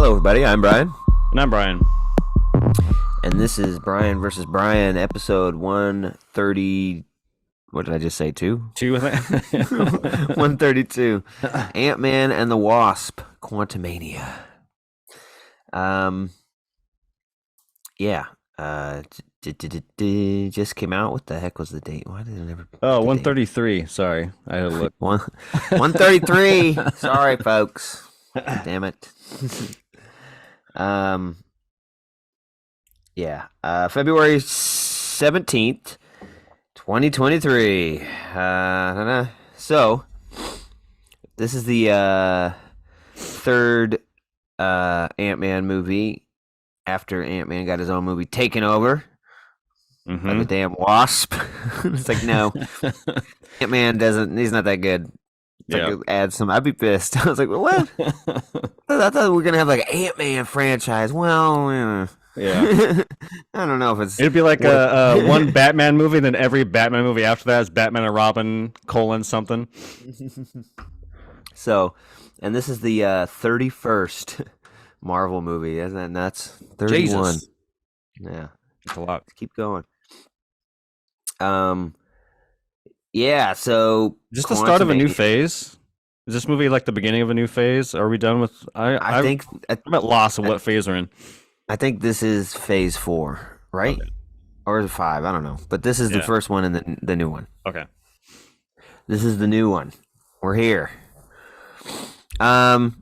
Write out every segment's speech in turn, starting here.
Hello, everybody. I'm Brian. And I'm Brian. And this is Brian versus Brian, episode 130. What did I just say, two? Two, I think. 132. Antman and the Wasp Quantumania. Yeah. Just came out. What the heck was the date? Why did it never? Oh, 133. Sorry. I had to look. 133. Sorry, folks. Damn it. February 17th, 2023. So, this is the third Ant-Man movie after Ant-Man got his own movie taken over by the damn Wasp. It's like, no, Ant-Man he's not that good. Like, add some. I'd be pissed. I was like, well, what? I thought we were gonna have like an Ant-Man franchise. Well, yeah. I don't know if it's. It'd be like a one Batman movie, then every Batman movie after that is Batman and Robin : something. So, and this is the 31st Marvel movie. Isn't that nuts? 31. Jesus. Yeah, it's a lot. Keep going. Yeah, so is this the start of a new phase? Is this movie like the beginning of a new phase? Are we done with? I think I'm at loss of what phase we're in. I think this is phase 4, right? Okay. Or is it 5? I don't know. But this is the first one and the new one. Okay. This is the new one. We're here. Kang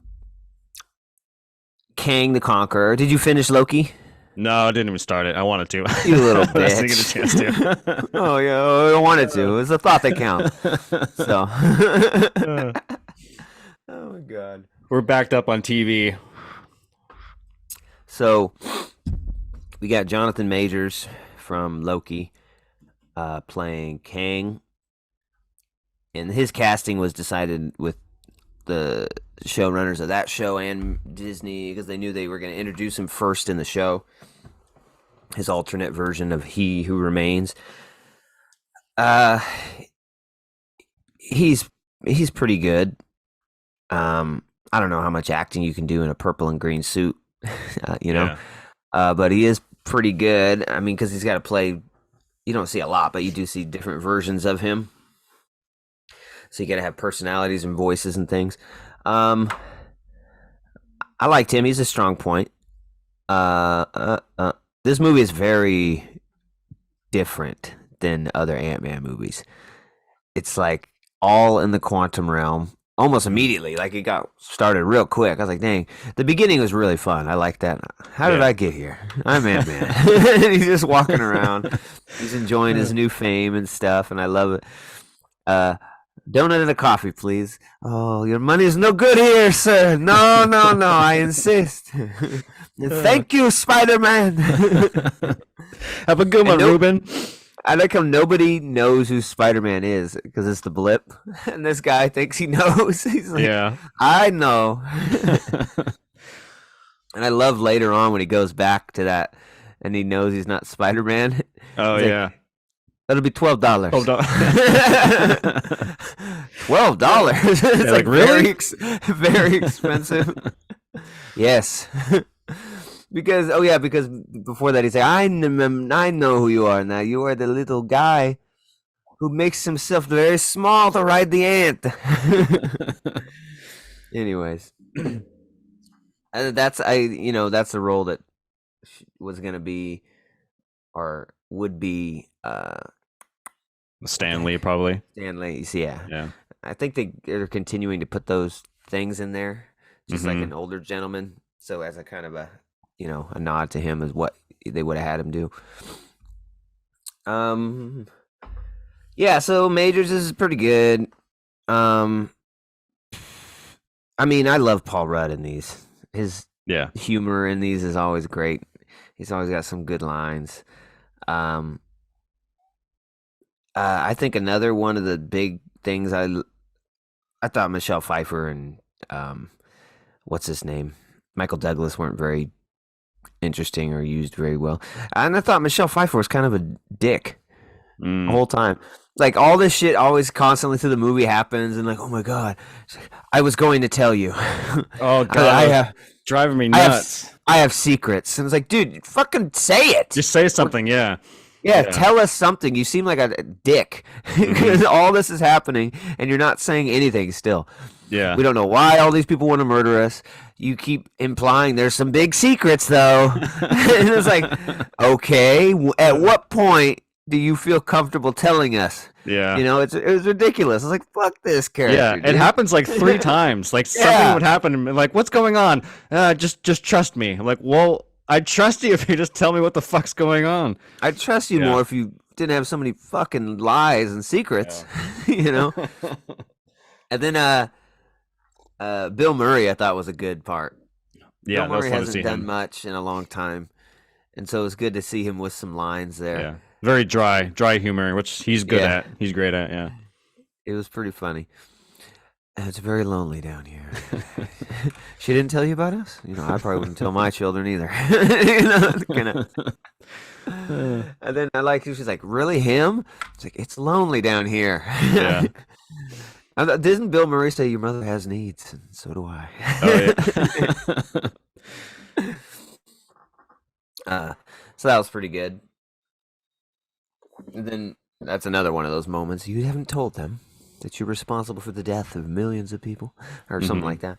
the Conqueror. Did you finish Loki? No, I didn't even start it. I wanted to. You little bitch. I didn't get a chance to. Oh, yeah. I wanted to. It's a thought that counts. So. Oh, my God. We're backed up on TV. So, we got Jonathan Majors from Loki playing Kang. And his casting was decided with the showrunners of that show and Disney because they knew they were going to introduce him first in the show. His alternate version of He Who Remains. He's pretty good. I don't know how much acting you can do in a purple and green suit, but he is pretty good. I mean, because he's got to play. You don't see a lot, but you do see different versions of him. So you got to have personalities and voices and things. I liked him. He's a strong point. This movie is very different than other Ant-Man movies. It's like all in the quantum realm almost immediately. Like it got started real quick. I was like, dang. The beginning was really fun. I like that. How did I get here? I'm Ant-Man. He's just walking around. He's enjoying his new fame and stuff, and I love it. Donut and a coffee, please. Oh, your money is no good here, sir. No, I insist. Thank you, Spider-Man. Have a good one, Ruben. I like how nobody knows who Spider-Man is because it's the blip. And this guy thinks he knows. He's like, I know. And I love later on when he goes back to that and he knows he's not Spider-Man. Oh, he's yeah. Like, that'll be $12. $12. $12. It's like really very expensive. Yes. Because before that he said, I know who you are now. You are the little guy who makes himself very small to ride the ant. Anyways, that's the role that was gonna be or would be Stan Lee, probably. Stan Lee, yeah. I think they're continuing to put those things in there, just like an older gentleman. So as a kind of a nod to him is what they would have had him do. So Majors is pretty good. I mean, I love Paul Rudd in these. His humor in these is always great. He's always got some good lines. I think another one of the big things I thought Michelle Pfeiffer and what's his name? Michael Douglas weren't very interesting or used very well. And I thought Michelle Pfeiffer was kind of a dick the Mm. whole time. Like all this shit always constantly through the movie happens, and like, oh my god, I was going to tell you. Oh I god, have, driving me I have, nuts. I have secrets, and it's like, dude, fucking say it. Just say We're, something, yeah. yeah, Yeah. tell us something. You seem like a dick Hmm. because all this is happening, and you're not saying anything. Still, Yeah. we don't know why all these people want to murder us. You keep implying there's some big secrets, though. And it's like, okay, at what point do you feel comfortable telling us? Yeah. It was ridiculous. I was like, fuck this Yeah, character, it dude. happens like 3 times. Like something Yeah, would happen, and like, what's going on? Just trust me. I'm like, well, I'd trust you if you just tell me what the fuck's going on. I'd trust you Yeah. more if you didn't have so many fucking lies and Yeah. secrets, you know. And then Bill Murray, I thought was a good part. Bill Yeah, that was Murray fun to see hasn't done him. much in a long time, and so it was good to see him with some lines there. Yeah, very dry humor, which he's good Yeah, at. He's great at. Yeah. it was pretty funny. And it's very lonely down here. She didn't tell you about us? I probably wouldn't tell my children either. Kinda. And then I like she's like, really him? It's like it's lonely down here. Yeah. Didn't Bill Murray say your mother has needs, and so do I? Oh yeah. uh, so that was pretty good. And then that's another one of those moments you haven't told them that you're responsible for the death of millions of people, or something Hmm. like that.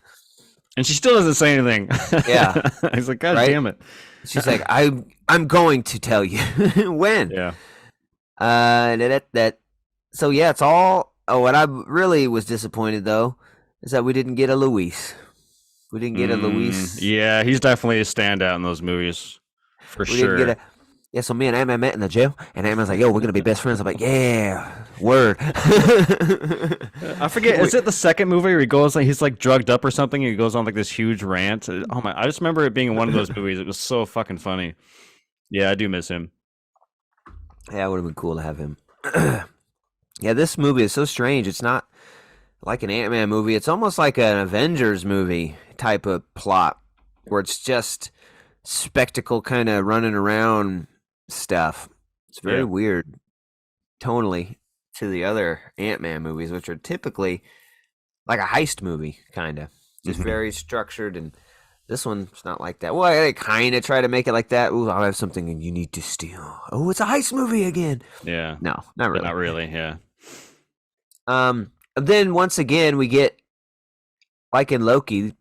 And she still doesn't say anything. Yeah, He's like, God right. damn it. She's like, I'm going to tell you when. Yeah. That. So yeah, it's all. Oh, what I really was disappointed though is that we didn't get a Luis. We didn't get a Luis. Yeah, he's definitely a standout in those movies, for We didn't get sure. a. Yeah, so me and Antman met in the jail, and Antman's like, "Yo, we're gonna be best friends." I'm like, "Yeah, word." I forget. Is it the second movie where he goes like he's like drugged up or something? And he goes on like this huge rant. Oh my! I just remember it being in one of those movies. It was so fucking funny. Yeah, I do miss him. Yeah, it would have been cool to have him. Yeah, this movie is so strange. It's not like an Ant-Man movie. It's almost like an Avengers movie type of plot, where it's just spectacle kind of running around stuff. It's very Yeah. weird tonally to the other Ant-Man movies, which are typically like a heist movie, kind of. Just Mhm. very structured, and this one's not like that. Well, they kind of try to make it like that. Ooh, I'll have something and you need to steal. Oh, it's a heist movie again. Yeah, No, not but really. not really. Yeah. Then once again we get like in Loki,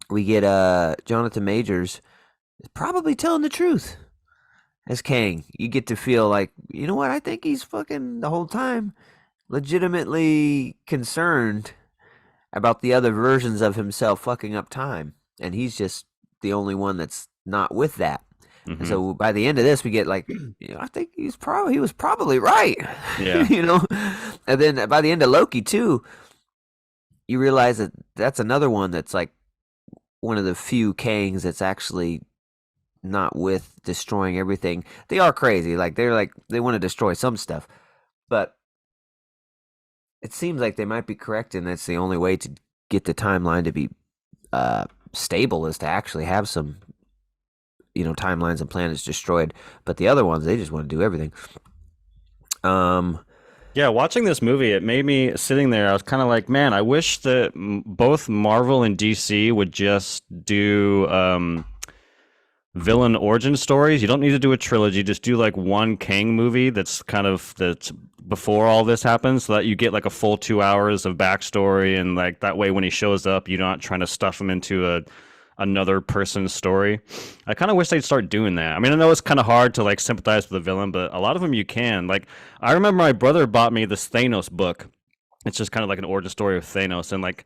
we get Jonathan Majors probably telling the truth as Kang. You get to feel like, you know what? I think he's fucking the whole time legitimately concerned about the other versions of himself fucking up time, and he's just the only one that's not with that. And Hmm. so by the end of this, we get like, I think he was probably right, Yeah. you know. And then by the end of Loki too, you realize that that's another one that's like one of the few Kangs that's actually not with destroying everything. They are crazy, like they want to destroy some stuff, but it seems like they might be correct, and that's the only way to get the timeline to be stable is to actually have some, timelines and planets destroyed. But the other ones, they just want to do everything. Yeah, watching this movie, it made me sitting there. I was kind of like, man, I wish that both Marvel and DC would just do villain origin stories. You don't need to do a trilogy. Just do like one Kang movie that's before all this happens, so that you get like a full 2 hours of backstory, and like that way when he shows up, you're not trying to stuff him into another person's story. I kind of wish they'd start doing that. I mean, I know it's kind of hard to like sympathize with the villain, but a lot of them you can. Like, I remember my brother bought me this Thanos book. It's just kind of like an origin story of Thanos, and like,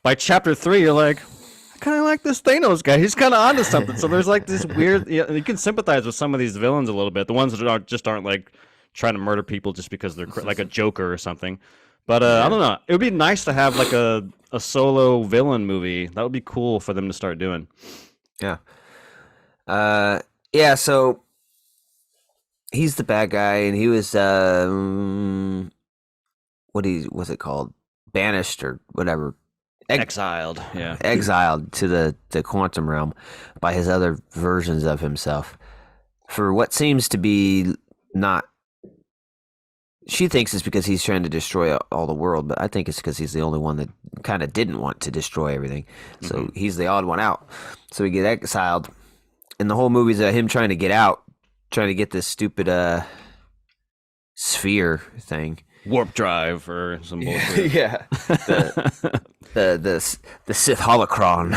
by chapter 3, you're like, I kind of like this Thanos guy. He's kind of onto something. So there's like this weird. You can sympathize with some of these villains a little bit. The ones that aren't like trying to murder people just because they're like a Joker or something. But I don't know. It would be nice to have like a solo villain movie. That would be cool for them to start doing. Yeah. Yeah. So he's the bad guy, and he was was it called? Banished or whatever. Exiled. Yeah. Exiled to the quantum realm by his other versions of himself for what seems to be not She thinks it's because he's trying to destroy all the world, but I think it's because he's the only one that kind of didn't want to destroy everything. So Hmm. he's the odd one out. So he get exiled, and the whole movie's him trying to get out, trying to get this stupid sphere thing. Warp drive or some Yeah, bullshit. yeah. The the Sith holocron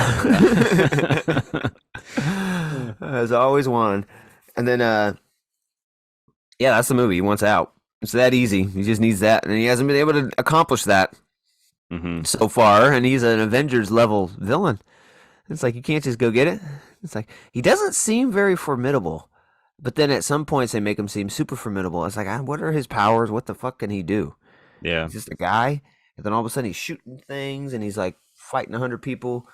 has always won, and then yeah, that's the movie. He wants out. It's that easy. He just needs that, and he hasn't been able to accomplish that Hmm. so far. And he's an Avengers level villain. It's like you can't just go get it. It's like he doesn't seem very formidable, but then at some points they make him seem super formidable. It's like, what are his powers? What the fuck can he do? Yeah. He's just a guy, and then all of a sudden he's shooting things, and he's like fighting 100 people.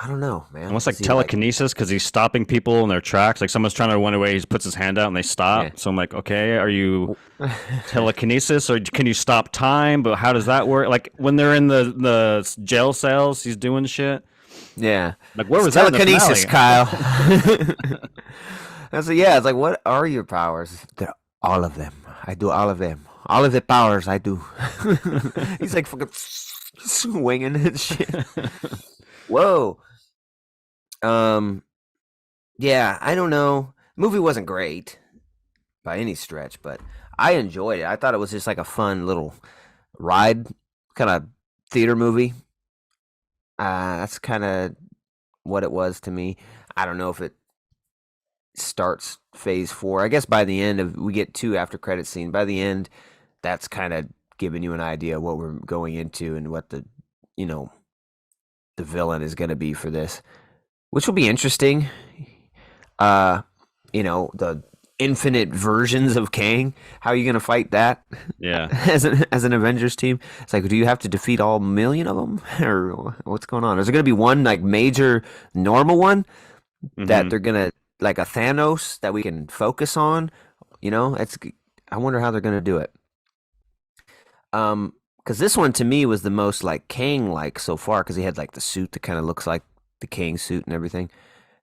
I don't know, man. Almost like Is he like, telekinesis because he's stopping people in their tracks. Like someone's trying to run away, he puts his hand out and they yeah. stop. So I'm like, okay, are you telekinesis or can you stop time? But how does that work? Like when they're in the jail cells, he's doing shit. Yeah. Like where It's was that in the telekinesis, finale? Kyle. And so yeah, it's like, what are your powers? They're all of them. I do all of them. All of the powers I do. He's like fucking swinging and shit. Whoa. Um. Yeah, I don't know. Movie wasn't great by any stretch, but I enjoyed it. I thought it was just like a fun little ride, kind of theater movie. That's kind of what it was to me. I don't know if it starts phase four. I guess by the end of we get two after credit scene. By the end, that's kind of giving you an idea of what we're going into and what the you know the villain is going to be for this, which will be interesting. Uh, the infinite versions of Kang. How are you going to fight that Yeah. as an Avengers team? It's like, do you have to defeat all million of them, or what's going on? Is there going to be one like major normal one that Hmm. they're gonna like a Thanos that we can focus on? It's I wonder how they're gonna do it. Because this one to me was the most like Kang like so far because he had like the suit that kind of looks like the Kang suit and everything.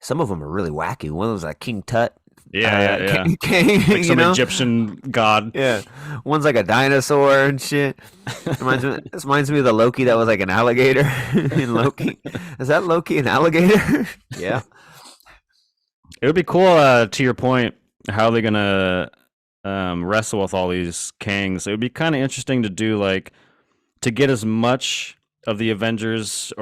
Some of them are really wacky. One was like King Tut, Yeah, yeah, yeah. Kang, Like some Egyptian god. Yeah, one's like a dinosaur and shit. This reminds me of the Loki that was like an alligator in Loki. Is that Loki an alligator? Yeah. It would be cool, to your point, how they're gonna wrestle with all these Kangs. It would be kind of interesting to do like to get as much of the Avengers,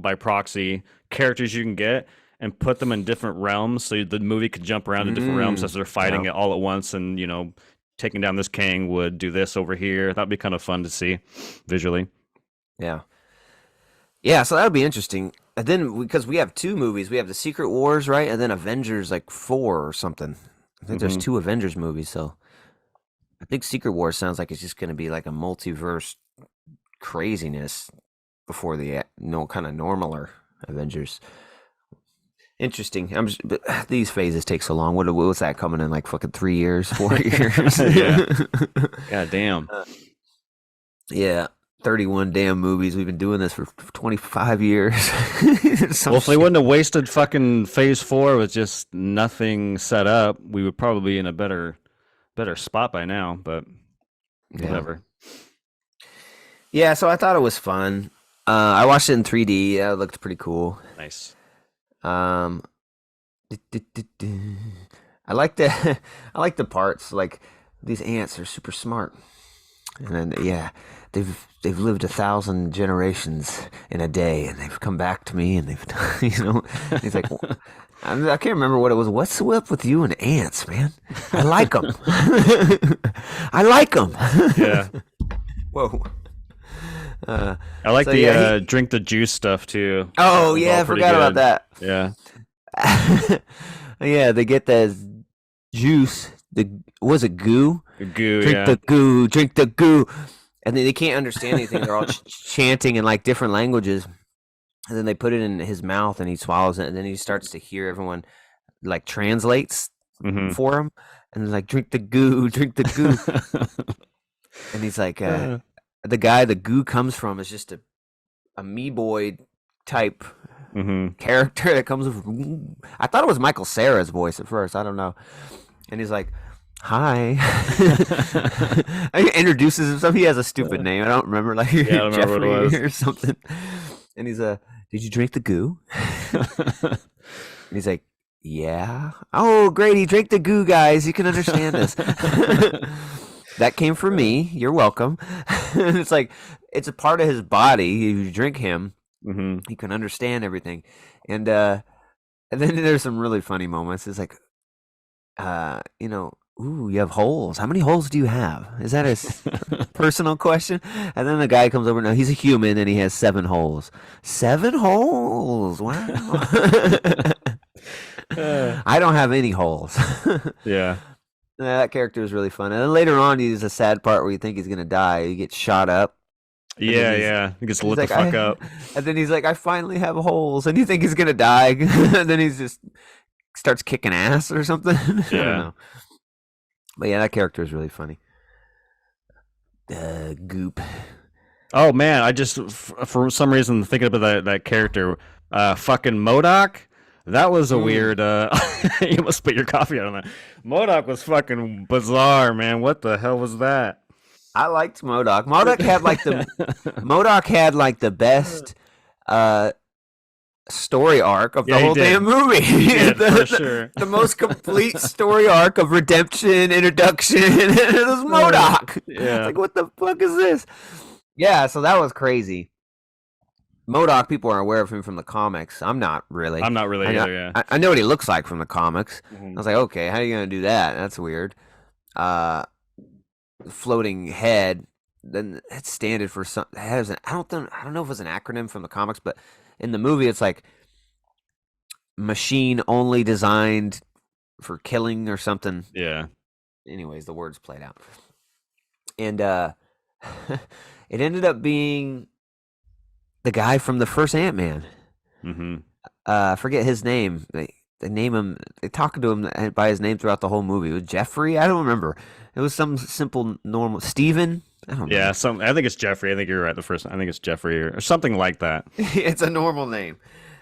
by proxy characters you can get and put them in different realms so the movie could jump around to different realms as they're fighting Yeah. it all at once and, taking down this Kang would do this over here. That'd be kind of fun to see visually. Yeah. Yeah, so that would be interesting. And then because we have two movies, we have the Secret Wars, right? And then Avengers like 4 or something. I think there's Hmm. two Avengers movies, so I think Secret Wars sounds like it's just going to be like a multiverse craziness before the no kind of normaler Avengers. Interesting. But these phases take so long. What's that coming in like fucking 3 years, 4 years? Yeah. God damn. Yeah. 31 damn movies. We've been doing this for 25 years. Well, if they wouldn't have wasted fucking phase 4 with just nothing set up, we would probably be in a better spot by now, but Yeah. whatever. Yeah, so I thought it was fun. I watched it in 3D. Yeah, it looked pretty cool. Nice. Um, I like the I like the parts like these ants are super smart, and then yeah, they've lived 1,000 generations in a day, and they've come back to me, and they've he's like. I can't remember what it was. What's up with you and ants, man? I like them. I like them. Yeah. Whoa. I like So, the yeah, drink the juice stuff too. Oh That was yeah, all I pretty forgot about good. that. Yeah. Yeah, they get the juice. Was it goo? The goo, Drink yeah. the goo. Drink the goo. And they can't understand anything. They're all chanting in like different languages. And then they put it in his mouth, and he swallows it, and then he starts to hear everyone like translates Hmm. for him, and they're like, "Drink the goo, drink the goo." And he's like, the guy the goo comes from is just a me-boy type Hmm. character that comes with. I thought it was Michael Cera's voice at first. I don't know. And he's like, Hi. He introduces himself. He has a stupid Yeah, name. I don't remember, like I don't remember what it Jeffrey was. or something. And he's did you drink the goo? And he's like, yeah. Oh, great. He drank the goo, guys. You can understand us. That came from me. You're welcome. And it's like, it's a part of his body. If you drink him, Hmm. he can understand everything. And, and then there's some really funny moments. It's like, ooh, you have holes. How many holes do you have? Is that a personal question? And then the guy comes over. Now he's a human, and he has 7 holes. 7 holes. Wow. Uh, I don't have any holes. yeah. That character is really fun. And then later on, he's a sad part where you think he's gonna die. He gets shot up, and then Yeah, yeah. He gets he's lit the like, fuck up. and then he's like, I finally have holes, and you think he's gonna die, and then he's just starts kicking ass or something. I don't Yeah. know. But yeah, that character is really funny. Goop. Oh man, I just for some reason thinking about that character, fucking Modoc. That was a Mm. weird. You must spit your coffee out on that. Modoc was fucking bizarre, man. What the hell was that? I liked Modoc. Modoc had like the best uh story arc of the Yeah, he whole damn did. movie. He did for the, sure. the most complete story arc of redemption, introduction. It was Modoc. It's Yeah, like, what the fuck is this? Yeah, so that was crazy. Modoc, people are aware of him from the comics. I'm not really. I'm not really I know, either. Yeah. I know what he looks like from the comics. I Hmm. was like, okay, how are you gonna do that? That's weird. Uh, Floating head. Then it's standard for some. I don't know if it's an acronym from the comics, but in the movie, it's like machine only designed for killing or something. Yeah. Anyways, the words played out, and it ended up being the guy from the first Ant-Man. Hmm. I forget his name. They name him. They talk to him by his name throughout the whole movie. It was Jeffrey. I don't remember. It was some simple normal Steven. I don't Yeah. remember. Some. I think it's Jeffrey. I think you're right. The first. I think it's Jeffrey or something like that. It's a normal name,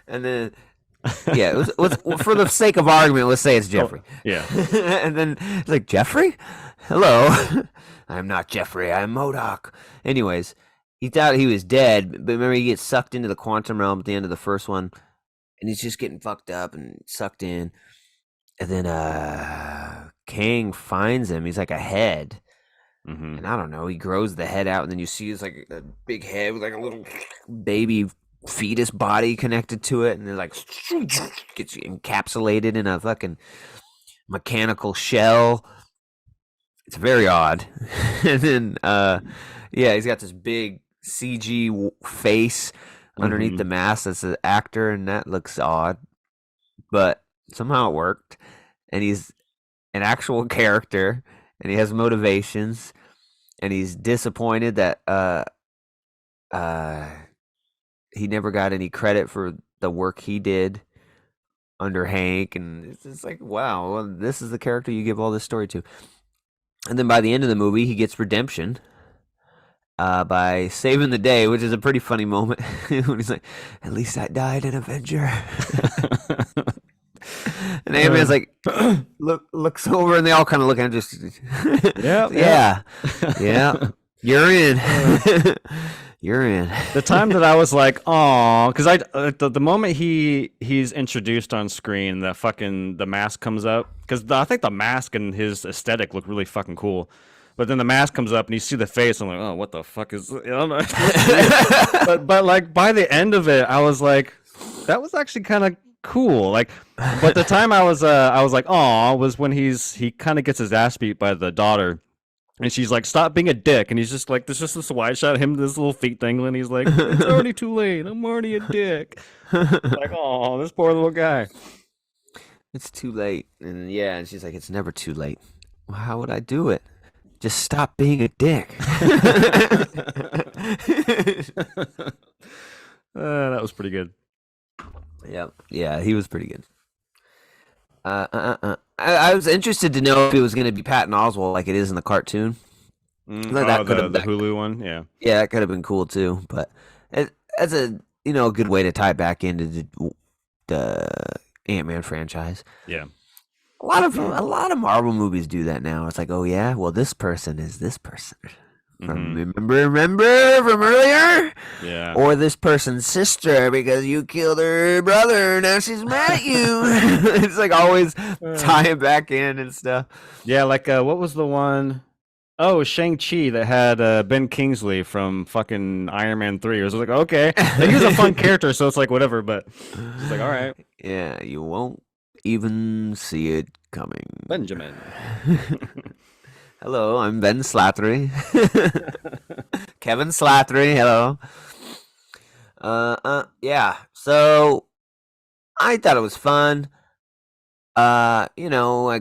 and then yeah, for the sake of argument, let's say it's Oh, Jeffrey. yeah. And then it's like, Jeffrey? Hello. I'm not Jeffrey, I'm Modoc. Anyways, he thought he was dead, but remember he gets sucked into the quantum realm at the end of the first one, and he's just getting fucked up and sucked in. And then Kang finds him. He's like a head. Hmm. And I don't know, he grows the head out, and then you see it's like a big head with like a little baby fetus body connected to it, and then like gets encapsulated in a fucking mechanical shell. It's very odd. And then yeah, he's got this big CG face underneath Hmm. the mask that's an actor, and that looks odd, but somehow it worked. And he's an actual character, and he has motivations, and he's disappointed that uh he never got any credit for the work he did under Hank, and it's just like, wow, well, this is the character you give all this story to. And then by the end of the movie, he gets redemption by saving the day, which is a pretty funny moment when he's like, "At least I died an Avenger." And Ant-Man's Uh, like, looks over, and they all kind of look at him, just, yeah, yeah. yeah, yeah, you're in, Uh, you're in. the time that I was like, oh, because the moment he's introduced on screen, the mask comes up because I think the mask and his aesthetic look really fucking cool. But then the mask comes up and you see the face. I'm like, oh, what the fuck is? I don't know. It looks weird. But like by the end of it, I was like, that was actually kind of cool. Like, but the time I was like, oh, was when he kind of gets his ass beat by the daughter. And she's like, "Stop being a dick." And he's just like, "There's just this wide shot of him, this little feet dangling." He's like, "It's already too late. I'm already a dick." Like, oh, this poor little guy. It's too late. And yeah, and she's like, it's never too late. Well, how would I do it? Just stop being a dick. That was pretty good. Yep. Yeah, he was pretty good. I was interested to know if it was going to be Patton Oswalt like it is in the cartoon. Like Oh, that could have, the Hulu one, yeah, yeah, that could have been cool too. But as a a good way to tie back into the Ant Man franchise. yeah. a lot of Marvel movies do that now. It's like, oh yeah, well this person is this person from Hmm. remember from earlier, Yeah. or this person's sister because you killed her brother. Now she's mad at you. It's like always Uh, tying back in and stuff. yeah, like what was the one? Oh, Shang-Chi that had Ben Kingsley from fucking Iron Man 3. It was like, okay. Like, he was a fun character, so it's like whatever, but it's like, all right, Yeah, you won't even see it coming. Benjamin. Hello, I'm Ben Slattery. Kevin Slattery, hello. Yeah. So I thought it was fun. I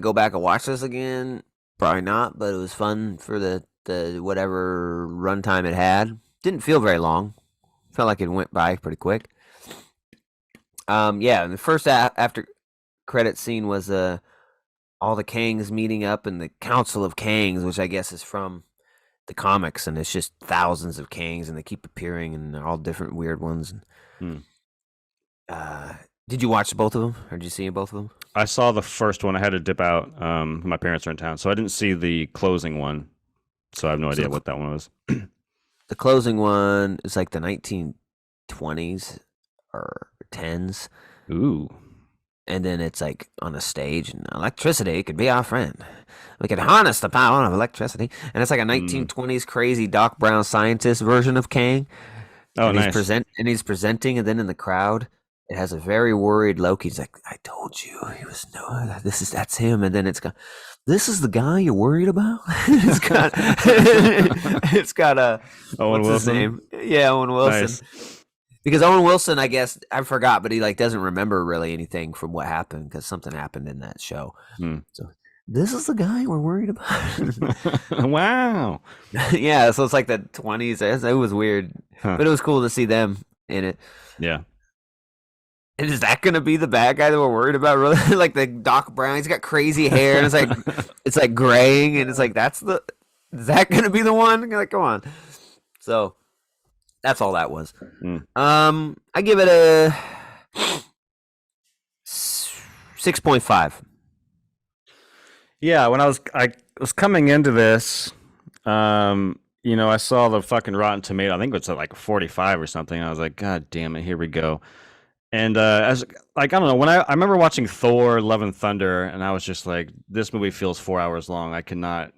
go back and watch this again. Probably not, but it was fun for the whatever runtime it had. Didn't feel very long. Felt like it went by pretty quick. Yeah, and the first after credit scene was all the Kangs meeting up in the Council of Kangs, which I guess is from the comics, and it's just thousands of Kangs, and they keep appearing, and they're all different weird ones. Hmm. Uh, did you watch both of them, or did you see both of them? I saw the first one. I had to dip out. My parents are in town, so I didn't see the closing one. So I have no So idea what that one was. the closing one is like the 1920s or 10s, Ooh. and then it's like on a stage, and electricity could be our friend. We could harness the power of electricity, and it's like a Mm. 1920s crazy Doc Brown scientist version of Kang. Oh, And nice. he's presenting, and then in the crowd, it has a very worried Loki. He's like, "I told you, he was no. That's him." And then it's got, "This is the guy you're worried about." It's got, it's got a Owen what's his Wilson. name? Yeah, Owen Wilson. Nice. Because Owen Wilson, I guess I forgot, but he like doesn't remember really anything from what happened because something happened in that show. Hmm. So this is the guy we're worried about. Wow. Yeah, so it's like the 20s. It was weird, Huh. but it was cool to see them in it. Yeah. And is that gonna be the bad guy that we're worried about? Really, like the Doc Brown? He's got crazy hair, and it's like graying, and it's like that's the is that gonna be the one? Like, come on. So that's all that was. Mm. I give it a 6.5. Yeah, when I was coming into this, I saw the fucking Rotten Tomato. I think it's at like 45 or something. I was like, God damn it, here we go. And as like I don't know, when I remember watching Thor: Love and Thunder, and I was just like, this movie feels 4 hours long. I cannot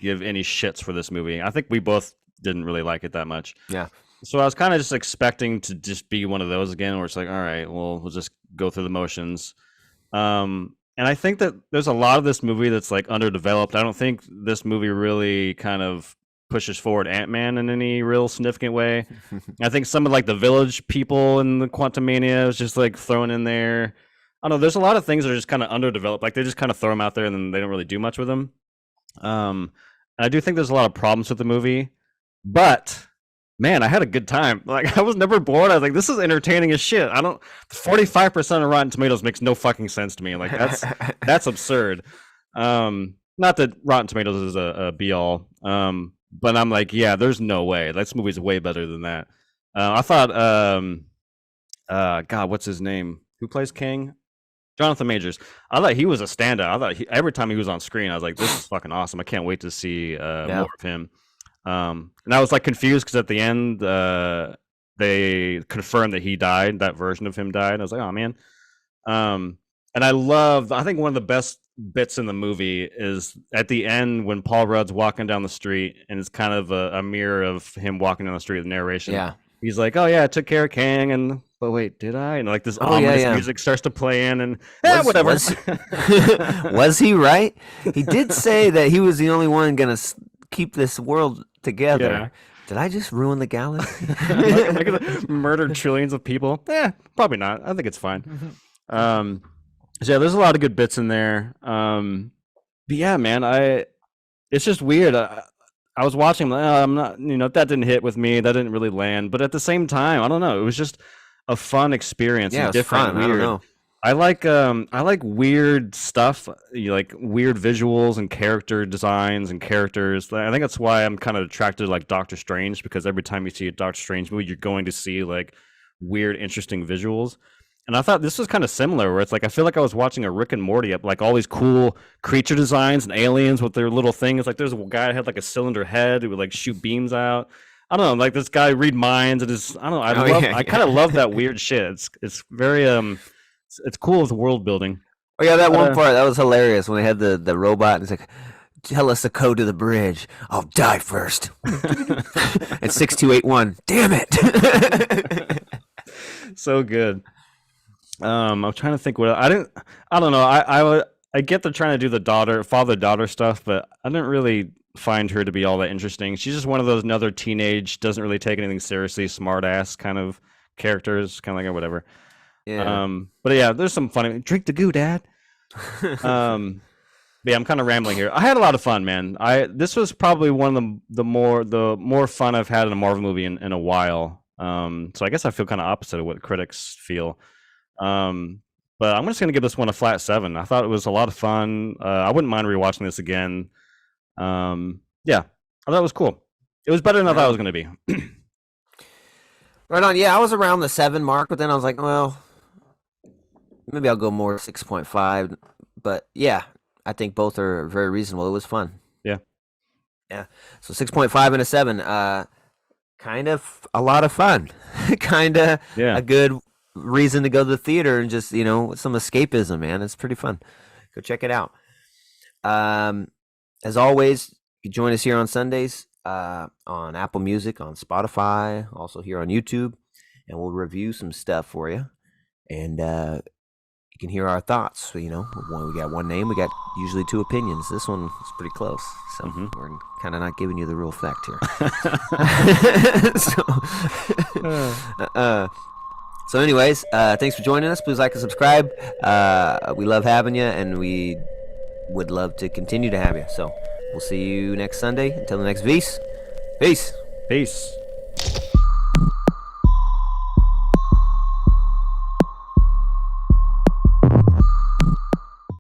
give any shits for this movie. I think we both didn't really like it that much. Yeah, So I was kind of just expecting to just be one of those again, where it's like, all right, well, we'll just go through the motions. And I think that there's a lot of this movie that's like underdeveloped. I don't think this movie really kind of pushes forward Ant-Man in any real significant way. I think some of like the village people in the Quantumania is just like thrown in there. I don't know. There's a lot of things that are just kind of underdeveloped. Like they just kind of throw them out there and then they don't really do much with them. And I do think there's a lot of problems with the movie, but man, I had a good time. Like I was never bored. I was like, this is entertaining as shit. I don't. 45% of Rotten Tomatoes makes no fucking sense to me. Like that's absurd. Not that Rotten Tomatoes is a be all. But I'm like, yeah, there's no way. This movie's way better than that. I thought, God, what's his name? Who plays King? Jonathan Majors. I thought he was a standout. I thought every time he was on screen, I was like, this is fucking awesome. I can't wait to see yeah. more of him. And I was like confused because at the end, they confirmed that he died. That version of him died. I was like, oh man. And I think one of the best bits in the movie is at the end when Paul Rudd's walking down the street and it's kind of a mirror of him walking down the street with narration. Yeah. He's like, oh yeah, I took care of Kang, and but wait, did I? And like this Oh yeah, ominous yeah. music starts to play in, and whatever. Was was he right? He did say that he was the only one gonna keep this world together. Yeah. Did I just ruin the galaxy? Am I gonna murder trillions of people? Probably not. I think it's fine. So yeah, there's a lot of good bits in there. But yeah, man, it's just weird. I was watching, like, oh, I'm not, that didn't hit with me. That didn't really land. But at the same time, I don't know. It was just a fun experience Yeah, and it was different, fun. I weird. don't know. I like weird stuff, like weird visuals and character designs and characters. I think that's why I'm kind of attracted to like Doctor Strange, because every time you see a Doctor Strange movie, you're going to see like weird, interesting visuals. And I thought this was kind of similar, where it's like I feel like I was watching a Rick and Morty, like all these cool creature designs and aliens with their little thing. It's like there's a guy that had like a cylinder head who would like shoot beams out. I don't know, like this guy read minds and is I don't know. Oh yeah, I kind yeah. of love that weird shit. It's very it's cool with world building. Oh yeah, that But one part that was hilarious when they had the robot and it's like, tell us the code to the bridge. I'll die first. And 6281. Damn it. so good. I'm trying to think what I don't know. I get they're trying to do the father daughter stuff, but I didn't really find her to be all that interesting. She's just one of those another teenage, doesn't really take anything seriously, smart ass kind of characters, kind of like whatever. Yeah. But yeah, there's some funny. Drink the goo, Dad. But yeah, I'm kind of rambling here. I had a lot of fun, man. This was probably one of the more fun I've had in a Marvel movie in a while. So I guess I feel kind of opposite of what critics feel. But I'm just gonna give this one a flat 7. I thought it was a lot of fun. I wouldn't mind rewatching this again. Yeah, I thought it was cool. It was better than I thought it was gonna be. Right on. Yeah, I was around the 7 mark, but then I was like, well, maybe I'll go more 6.5. But yeah, I think both are very reasonable. It was fun. Yeah. Yeah. So 6.5 and a 7. Kind of a lot of fun. Kind of Yeah. a good reason to go to the theater and just, some escapism, man. It's pretty fun. Go check it out. As always, you join us here on Sundays on Apple Music, on Spotify, also here on YouTube, and we'll review some stuff for you. And you can hear our thoughts. We got one name, we got usually 2 opinions. This one is pretty close, so we're kind of not giving you the real fact here. So anyways, thanks for joining us. Please like and subscribe. We love having you, and we would love to continue to have you. So we'll see you next Sunday. Until the next Vs. Peace. Peace.